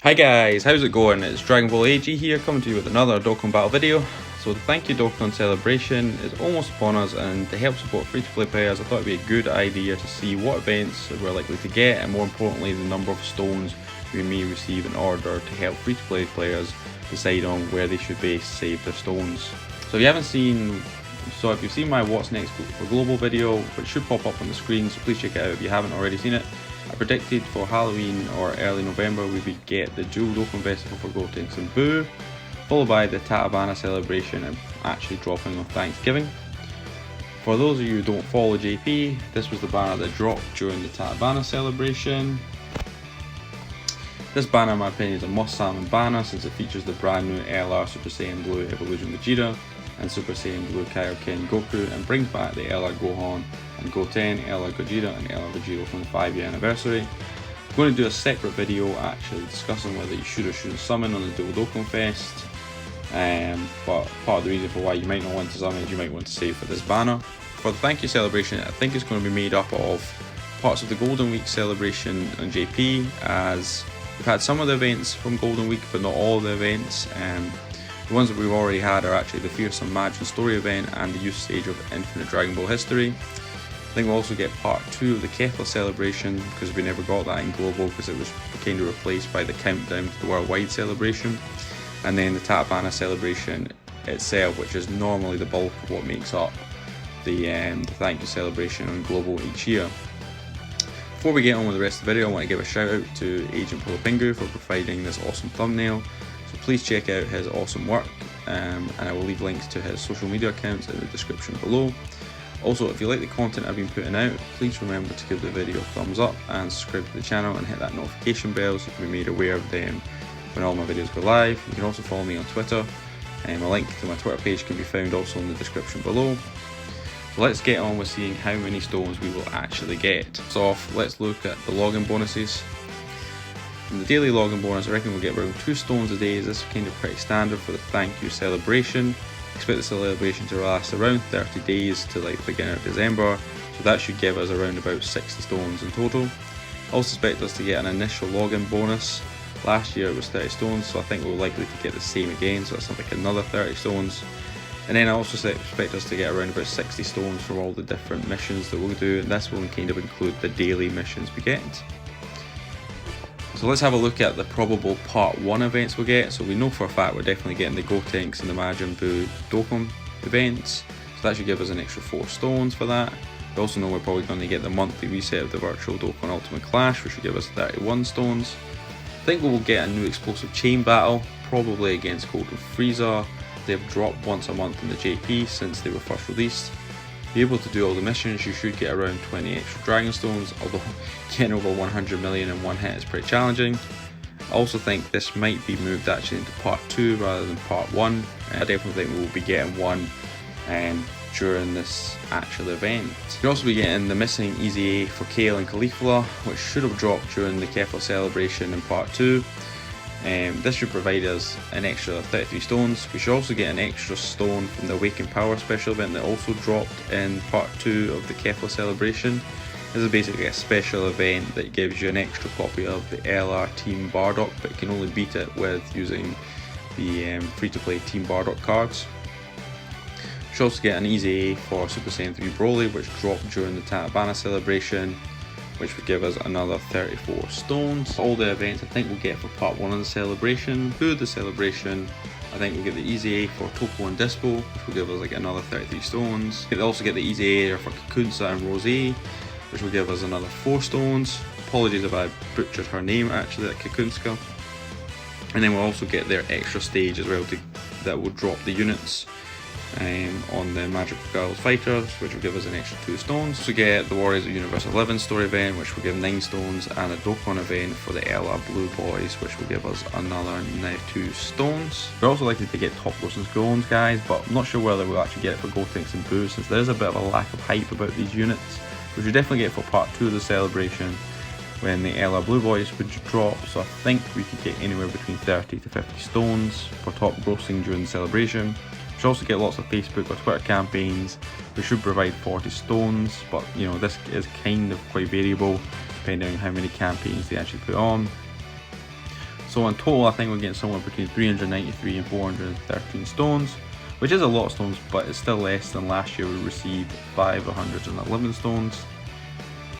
Hi guys, how's it going? It's Dragonball Z here coming to you with another Dokkan Battle video. So the Thank You Dokkan celebration is almost upon us, and to help support free-to-play players I thought it would be a good idea to see what events we're likely to get, and more importantly the number of stones we may receive in order to help free-to-play players decide on where they should base save their stones. So if you've seen my What's Next for Global video, which should pop up on the screen, so please check it out if you haven't already seen it. I predicted for Halloween or early November we would get the dual Dokkan Festival for Gotenks and Boo, followed by the Tatabana celebration and actually dropping on Thanksgiving. For those of you who don't follow JP, this was the banner that dropped during the Tatabana celebration. This banner in my opinion is a must-summon banner since it features the brand new LR Super Saiyan Blue Evolution Vegeta and Super Saiyan Blue Kaioken Goku, and brings back the LR Gohan and Goten, LR Gogeta and LR Vegeta from the 5-year anniversary. I'm going to do a separate video actually discussing whether you should or shouldn't summon on the Dual Dokkan Fest, but part of the reason for why you might not want to summon is you might want to save for this banner. For the Thank You celebration, I think it's going to be made up of parts of the Golden Week celebration on JP, as we've had some of the events from Golden Week but not all of the events. The ones that we've already had are actually the Fearsome Majin story event and the youth stage of Infinite Dragon Ball history. I think we'll also get part 2 of the Kefla celebration, because we never got that in Global because it was kind of replaced by the countdown to the worldwide celebration. And then the Tatabana celebration itself, which is normally the bulk of what makes up the Thank You celebration on Global each year. Before we get on with the rest of the video, I want to give a shout out to Agent Polopingu for providing this awesome thumbnail. So please check out his awesome work, and I will leave links to his social media accounts in the description below. Also, if you like the content I've been putting out, please remember to give the video a thumbs up and subscribe to the channel and hit that notification bell so you can be made aware of them when all my videos go live. You can also follow me on Twitter, and a link to my Twitter page can be found also in the description below. So let's get on with seeing how many stones we will actually get. So let's look at the login bonuses. From the daily login bonus, I reckon we'll get around 2 stones a day. This is kind of pretty standard for the Thank You celebration. Expect the celebration to last around 30 days to like the beginning of December, so that should give us around about 60 stones in total. I also expect us to get an initial login bonus. Last year it was 30 stones, so I think we're likely to get the same again, so that's like another 30 stones. And then I also expect us to get around about 60 stones from all the different missions that we'll do, and this will kind of include the daily missions we get. So let's have a look at the probable part 1 events we'll get. So we know for a fact we're definitely getting the Gotenks and the Majin Buu Dokkan events, so that should give us an extra 4 stones for that. We also know we're probably going to get the monthly reset of the Virtual Dokkan Ultimate Clash, which will give us 31 stones. I think we will get a new explosive chain battle, probably against Golden Frieza. They've dropped once a month in the JP since they were first released. Be able to do all the missions, you should get around 20 extra Dragon Stones, although getting over 100 million in one hit is pretty challenging. I also think this might be moved actually into part 2 rather than part 1. I definitely think we'll be getting one during this actual event. You'll also be getting the missing Easy A for Kale and Caulifla, which should have dropped during the Kefla celebration in part 2. This should provide us an extra 33 stones. We should also get an extra stone from the Awakened Power special event that also dropped in part 2 of the Kefla celebration. This is basically a special event that gives you an extra copy of the LR Team Bardock, but you can only beat it with using the free-to-play Team Bardock cards. We should also get an Easy A for Super Saiyan 3 Broly, which dropped during the Tatabana celebration, which would give us another 34 stones. All the events I think we'll get for part 1 of the celebration. Boo the celebration, I think we'll get the Easy A for Topo and Dispo, which will give us like another 33 stones. We'll also get the Easy A for Kakunsa and Rose, which will give us another 4 stones. Apologies if I butchered her name actually, that Kakunska. And then we'll also get their extra stage as well that will drop the units on the Magical Girls Fighters, which will give us an extra 2 stones. So we get the Warriors of Universe 11 story event, which will give 9 stones, and a Dokkan event for the LR Blue Boys, which will give us another 2 stones. We're also likely to get top grossing stones, guys, but I'm not sure whether we'll actually get it for Gotenks and Buu, since there's a bit of a lack of hype about these units, which we'll definitely get for part 2 of the celebration when the LR Blue Boys would drop. So I think we could get anywhere between 30 to 50 stones for top grossing during the celebration. We should also get lots of Facebook or Twitter campaigns. We should provide 40 stones, but you know, this is kind of quite variable depending on how many campaigns they actually put on. So in total I think we're getting somewhere between 393 and 413 stones, which is a lot of stones, but it's still less than last year we received 511 stones.